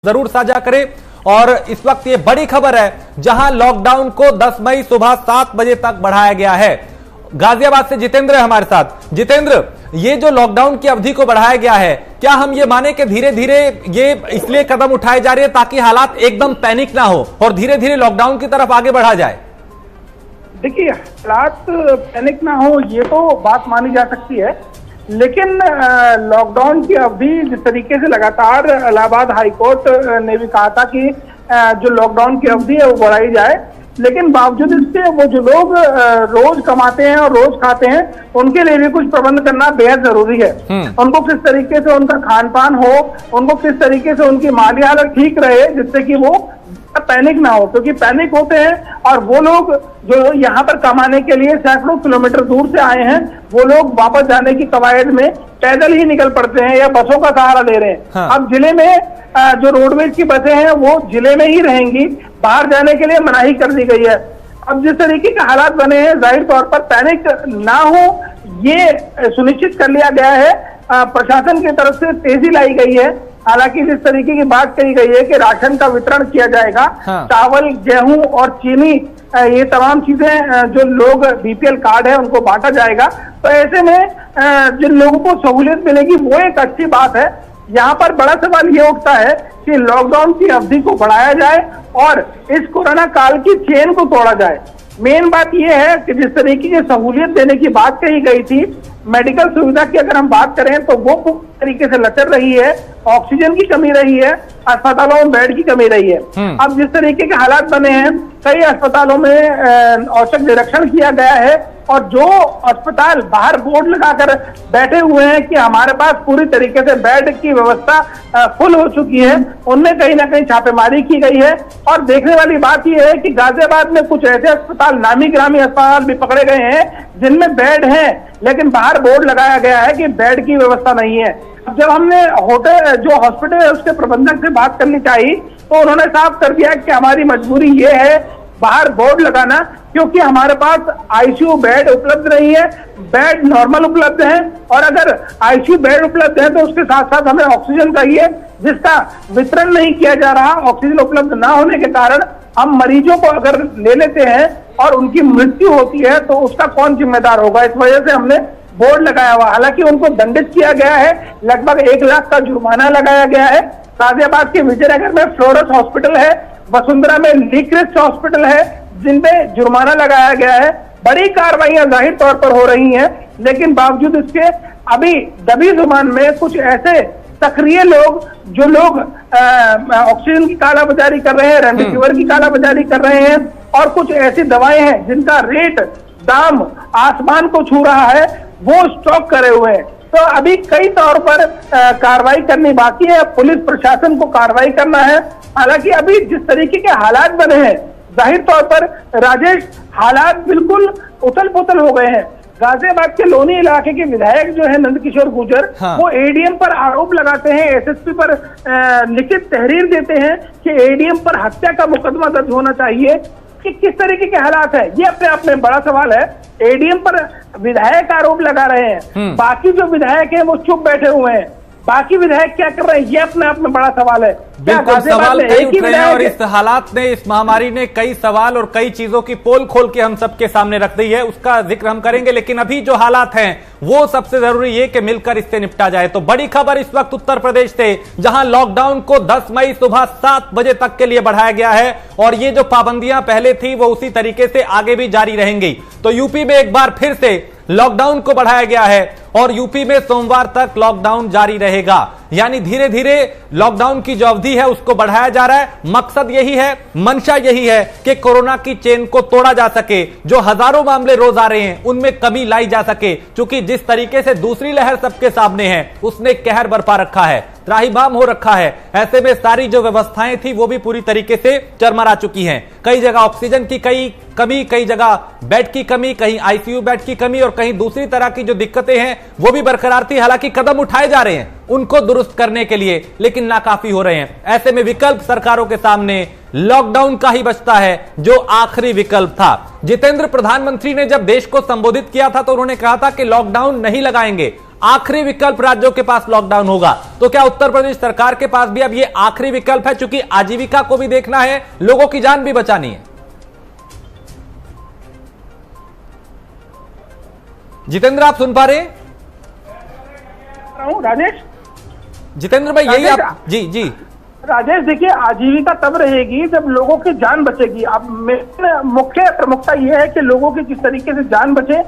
जरूर साझा करें। और इस वक्त ये बड़ी खबर है, जहां लॉकडाउन को 10 मई सुबह 7 बजे तक बढ़ाया गया है। गाजियाबाद से जितेंद्र है हमारे साथ। जितेंद्र, ये जो लॉकडाउन की अवधि को बढ़ाया गया है, क्या हम ये माने कि धीरे धीरे ये इसलिए कदम उठाए जा रहे हैं ताकि हालात एकदम पैनिक ना हो और धीरे धीरे लॉकडाउन की तरफ आगे बढ़ा जाए? देखिए, हालात पैनिक ना हो ये तो बात मानी जा सकती है, लेकिन लॉकडाउन की अवधि जिस तरीके से लगातार इलाहाबाद हाईकोर्ट ने भी कहा था कि जो लॉकडाउन की अवधि है वो बढ़ाई जाए, लेकिन बावजूद इसके वो जो लोग रोज कमाते हैं और रोज खाते हैं उनके लिए भी कुछ प्रबंध करना बेहद जरूरी है। उनको किस तरीके से उनका खान पान हो, उनको किस तरीके से उनकी माली हालत ठीक रहे जिससे कि वो पैनिक ना हो, क्योंकि पैनिक होते हैं और वो लोग जो यहाँ पर कमाने के लिए सैकड़ों किलोमीटर दूर से आए हैं, वो लोग वापस जाने की कवायद में पैदल ही निकल पड़ते हैं या बसों का सहारा ले रहे हैं। हाँ। अब जिले में जो रोडवेज की बसें हैं वो जिले में ही रहेंगी, बाहर जाने के लिए मनाही कर दी गई है। अब जिस तरीके के हालात बने हैं, जाहिर तौर पर पैनिक ना हो ये सुनिश्चित कर लिया गया है। प्रशासन की तरफ से तेजी लाई गई है। हालांकि जिस तरीके की बात कही गई है कि राशन का वितरण किया जाएगा, हाँ। चावल, गेहूं और चीनी, ये तमाम चीजें जो लोग बीपीएल कार्ड है उनको बांटा जाएगा। तो ऐसे में जिन लोगों को सहूलियत मिलेगी वो एक अच्छी बात है। यहाँ पर बड़ा सवाल ये उठता है कि लॉकडाउन की अवधि को बढ़ाया जाए और इस कोरोना काल की चेन को तोड़ा जाए। मेन बात यह है कि जिस तरीके की सहूलियत देने की बात कही गई थी, मेडिकल सुविधा की अगर हम बात करें तो वो पूरी तरीके से लचर रही है। ऑक्सीजन की कमी रही है, अस्पतालों में बेड की कमी रही है। अब जिस तरीके के हालात बने हैं, कई अस्पतालों में औचक निरीक्षण किया गया है और जो अस्पताल बाहर बोर्ड लगाकर बैठे हुए हैं कि हमारे पास पूरी तरीके से बेड की व्यवस्था फुल हो चुकी है, उनमें कहीं ना कहीं छापेमारी की गई है। और देखने वाली बात यह है कि गाजियाबाद में कुछ ऐसे अस्पताल, नामी ग्रामी अस्पताल भी पकड़े गए हैं जिनमें बेड है, लेकिन बाहर बोर्ड लगाया गया है कि बेड की व्यवस्था नहीं है। अब जब हमने होटल जो हॉस्पिटल है उसके प्रबंधक से बात करनी चाहिए तो उन्होंने साफ कर दिया कि हमारी मजबूरी ये है बाहर बोर्ड लगाना, क्योंकि हमारे पास आईसीयू बेड उपलब्ध नहीं है। बेड नॉर्मल उपलब्ध है और अगर आईसीयू बेड उपलब्ध है तो उसके साथ साथ हमें ऑक्सीजन चाहिए, जिसका वितरण नहीं किया जा रहा। ऑक्सीजन उपलब्ध ना होने के कारण हम मरीजों को अगर ले लेते हैं और उनकी मृत्यु होती है तो उसका कौन जिम्मेदार होगा। इस वजह से हमने बोर्ड लगाया हुआ। हालांकि उनको दंडित किया गया है, लगभग 1 लाख का जुर्माना लगाया गया है। गाजियाबाद के विजयनगर में फ्लोरस हॉस्पिटल है, वसुंधरा में लीक्रिस्ट हॉस्पिटल है, जिनपे जुर्माना लगाया गया है। बड़ी कार्रवाइयां जाहिर तौर पर हो रही हैं, लेकिन बावजूद इसके अभी दबी जुबान में कुछ ऐसे सक्रिय लोग जो लोग ऑक्सीजन की कालाबाजारी कर रहे हैं, रेमडेसिविर की कालाबाजारी कर रहे हैं और कुछ ऐसी दवाएं हैं जिनका रेट, दाम आसमान को छू रहा है, वो स्टॉक करे हुए हैं। तो अभी कई तौर पर कार्रवाई करनी बाकी है। पुलिस प्रशासन को कार्रवाई करना है। हालांकि अभी जिस तरीके के हालात बने हैं, जाहिर तौर पर राजेश, हालात बिल्कुल उथल पुथल हो गए हैं। गाजियाबाद के लोनी इलाके के विधायक जो है नंदकिशोर गुर्जर, हाँ। वो एडीएम पर आरोप लगाते हैं, एसएसपी पर लिखित तहरीर देते हैं कि एडीएम पर हत्या का मुकदमा दर्ज होना चाहिए। कि किस तरीके के हालात है ये अपने आप में बड़ा सवाल है। एडीएम पर विधायक आरोप लगा रहे हैं, बाकी जो विधायक हैं वो चुप बैठे हुए हैं। बाकी विधायक क्या कर रहे हैं ये अपने आप में बड़ा सवाल है। बिल्कुल, सवाल कई उठ रहे हैं और इस हालात ने, इस महामारी ने कई सवाल और कई चीजों की पोल खोल के हम सबके सामने रख दी है। उसका जिक्र हम करेंगे, लेकिन अभी जो हालात हैं वो सबसे जरूरी है कि मिलकर इससे निपटा जाए। तो बड़ी खबर इस वक्त उत्तर प्रदेश से, जहां लॉकडाउन को 10 मई सुबह 7 बजे तक के लिए बढ़ाया गया है और ये जो पाबंदियां पहले थी वो उसी तरीके से आगे भी जारी रहेंगी। तो यूपी में एक बार फिर से लॉकडाउन को बढ़ाया गया है और यूपी में सोमवार तक लॉकडाउन जारी रहेगा। यानी धीरे धीरे लॉकडाउन की जो अवधि है उसको बढ़ाया जा रहा है। मकसद यही है, मंशा यही है कि कोरोना की चेन को तोड़ा जा सके। जो हजारों मामले रोज आ रहे हैं उनमें कमी लाई जा सके, क्योंकि जिस तरीके से दूसरी लहर सबके सामने है उसने कहर बरपा रखा है, त्राहिमाम हो रखा है। ऐसे में सारी जो व्यवस्थाएं थी वो भी पूरी तरीके से चरमरा चुकी हैं। कई जगह ऑक्सीजन की कमी, कई जगह बेड की कमी, कहीं आईसीयू बेड की कमी और कहीं दूसरी तरह की जो दिक्कतें हैं वो भी बरकरार थी। हालांकि कदम उठाए जा रहे हैं उनको दुरुस्त करने के लिए, लेकिन नाकाफी हो रहे हैं। ऐसे में विकल्प सरकारों के सामने लॉकडाउन का ही बचता है, जो आखिरी विकल्प था। जितेंद्र, प्रधानमंत्री ने जब देश को संबोधित किया था तो उन्होंने कहा था कि लॉकडाउन नहीं लगाएंगे। आखिरी विकल्प राज्यों के पास लॉकडाउन होगा। तो क्या उत्तर प्रदेश सरकार के पास भी अब ये आखिरी विकल्प है, चूंकि आजीविका को भी देखना है, लोगों की जान भी बचानी है? जितेंद्र, आप सुन पा रहे हैं? राजेश, जितेंद्र भाई, यही आप? जी जी राजेश, देखिए, आजीविका तब रहेगी जब लोगों की जान बचेगी। अब मुख्य प्रमुखता यह है कि लोगों की किस तरीके से जान बचे।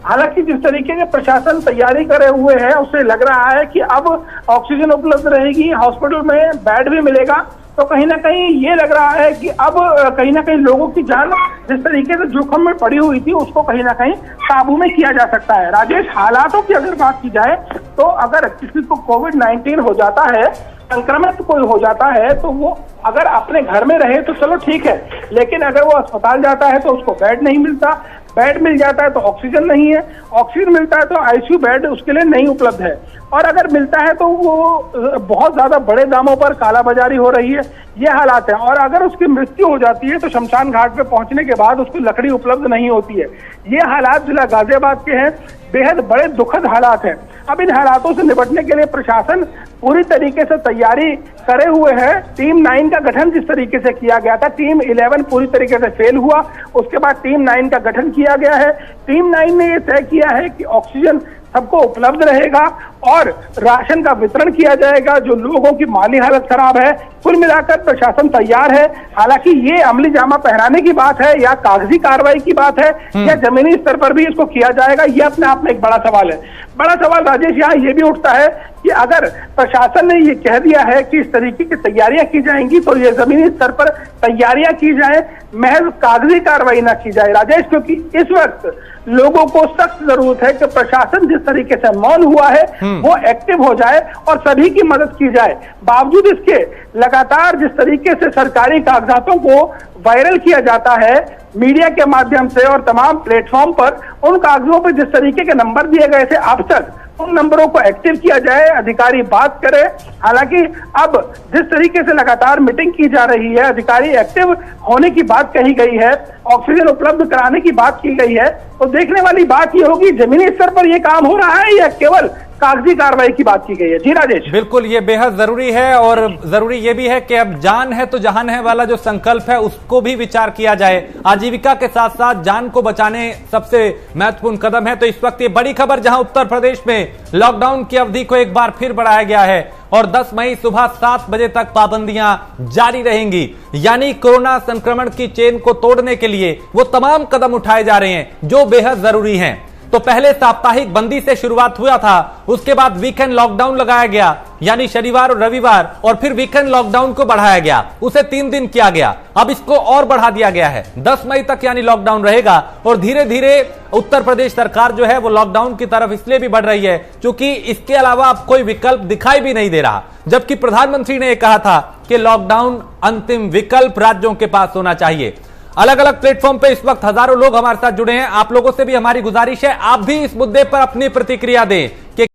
हालांकि जिस तरीके से प्रशासन तैयारी करे हुए है, उससे लग रहा है कि अब ऑक्सीजन उपलब्ध रहेगी, हॉस्पिटल में बेड भी मिलेगा, तो कहीं ना कहीं ये लग रहा है कि अब कहीं ना कहीं लोगों की जान जिस तरीके से जोखिम में पड़ी हुई थी, उसको कहीं ना कहीं काबू में किया जा सकता है। राजेश, हालातों की अगर बात की जाए तो अगर किसी को कोविड-19 हो जाता है, संक्रमित कोई हो जाता है, तो वो अगर अपने घर में रहे तो चलो ठीक है, लेकिन अगर वो अस्पताल जाता है तो उसको बेड नहीं मिलता, बेड मिल जाता है तो ऑक्सीजन नहीं है, ऑक्सीजन मिलता है तो आईसीयू बेड उसके लिए नहीं उपलब्ध है, और अगर मिलता है तो वो बहुत ज्यादा बड़े दामों पर कालाबाजारी हो रही है। ये हालात है। और अगर उसकी मृत्यु हो जाती है तो शमशान घाट पे पहुंचने के बाद उसको लकड़ी उपलब्ध नहीं होती है। ये हालात जिला गाजियाबाद के हैं, बेहद बड़े दुखद हालात हैं। अब इन हालातों से निपटने के लिए प्रशासन पूरी तरीके से तैयारी करे हुए है। टीम 9 का गठन जिस तरीके से किया गया था, टीम 11 पूरी तरीके से फेल हुआ, उसके बाद टीम 9 का गठन किया गया है। टीम 9 ने यह तय किया है कि ऑक्सीजन सबको उपलब्ध रहेगा और राशन का वितरण किया जाएगा जो लोगों की माली हालत खराब है। कुल मिलाकर प्रशासन तैयार है। हालांकि ये अमली जामा पहनाने की बात है या कागजी कार्रवाई की बात है या जमीनी स्तर पर भी इसको किया जाएगा, ये अपने आप में एक बड़ा सवाल है। बड़ा सवाल राजेश यहाँ ये भी उठता है कि अगर प्रशासन ने ये कह दिया है कि इस तरीके की तैयारियां की जाएंगी, तो ये जमीनी स्तर पर तैयारियां की जाए, महज कागजी कार्रवाई ना की जाए राजेश, क्योंकि इस वक्त लोगों को सख्त जरूरत है कि प्रशासन जिस तरीके से मौन हुआ है वो एक्टिव हो जाए और सभी की मदद की जाए। बावजूद इसके लगातार जिस तरीके से सरकारी कागजातों को वायरल किया जाता है मीडिया के माध्यम से और तमाम प्लेटफॉर्म पर, उन कागजों पर जिस तरीके के नंबर दिए गए थे अब तक, उन नंबरों को एक्टिव किया जाए, अधिकारी बात करे। हालांकि अब जिस तरीके से लगातार मीटिंग की जा रही है, अधिकारी एक्टिव होने की बात कही गई है, ऑक्सीजन उपलब्ध कराने की बात की गई है, तो देखने वाली बात ये होगी जमीनी स्तर पर यह काम हो रहा है या केवल कागजी कार्रवाई की बात की गई है। जी राजेश, बिल्कुल, ये बेहद जरूरी है और जरूरी ये भी है कि अब जान है तो जहान है वाला जो संकल्प है उसको भी विचार किया जाए। आजीविका के साथ साथ जान को बचाने सबसे महत्वपूर्ण कदम है। तो इस वक्त ये बड़ी खबर, जहां उत्तर प्रदेश में लॉकडाउन की अवधि को एक बार फिर बढ़ाया गया है और 10 मई सुबह 7 बजे तक पाबंदियां जारी रहेंगी। यानी कोरोना संक्रमण की चेन को तोड़ने के लिए वो तमाम कदम उठाए जा रहे हैं जो बेहद जरूरी हैं। तो पहले साप्ताहिक बंदी से शुरुआत हुआ था, उसके बाद वीकेंड लॉकडाउन लगाया गया, यानी शनिवार और रविवार, और फिर वीकेंड लॉकडाउन को बढ़ाया गया, उसे 3 दिन किया गया। अब इसको और बढ़ा दिया गया है, 10 मई तक यानी लॉकडाउन रहेगा। और धीरे धीरे उत्तर प्रदेश सरकार जो है वो लॉकडाउन की तरफ इसलिए भी बढ़ रही है क्योंकि इसके अलावा अब कोई विकल्प दिखाई भी नहीं दे रहा। जबकि प्रधानमंत्री ने यह कहा था कि लॉकडाउन अंतिम विकल्प राज्यों के पास होना चाहिए। अलग अलग प्लेटफॉर्म पे इस वक्त हजारों लोग हमारे साथ जुड़े हैं। आप लोगों से भी हमारी गुजारिश है, आप भी इस मुद्दे पर अपनी प्रतिक्रिया दें कि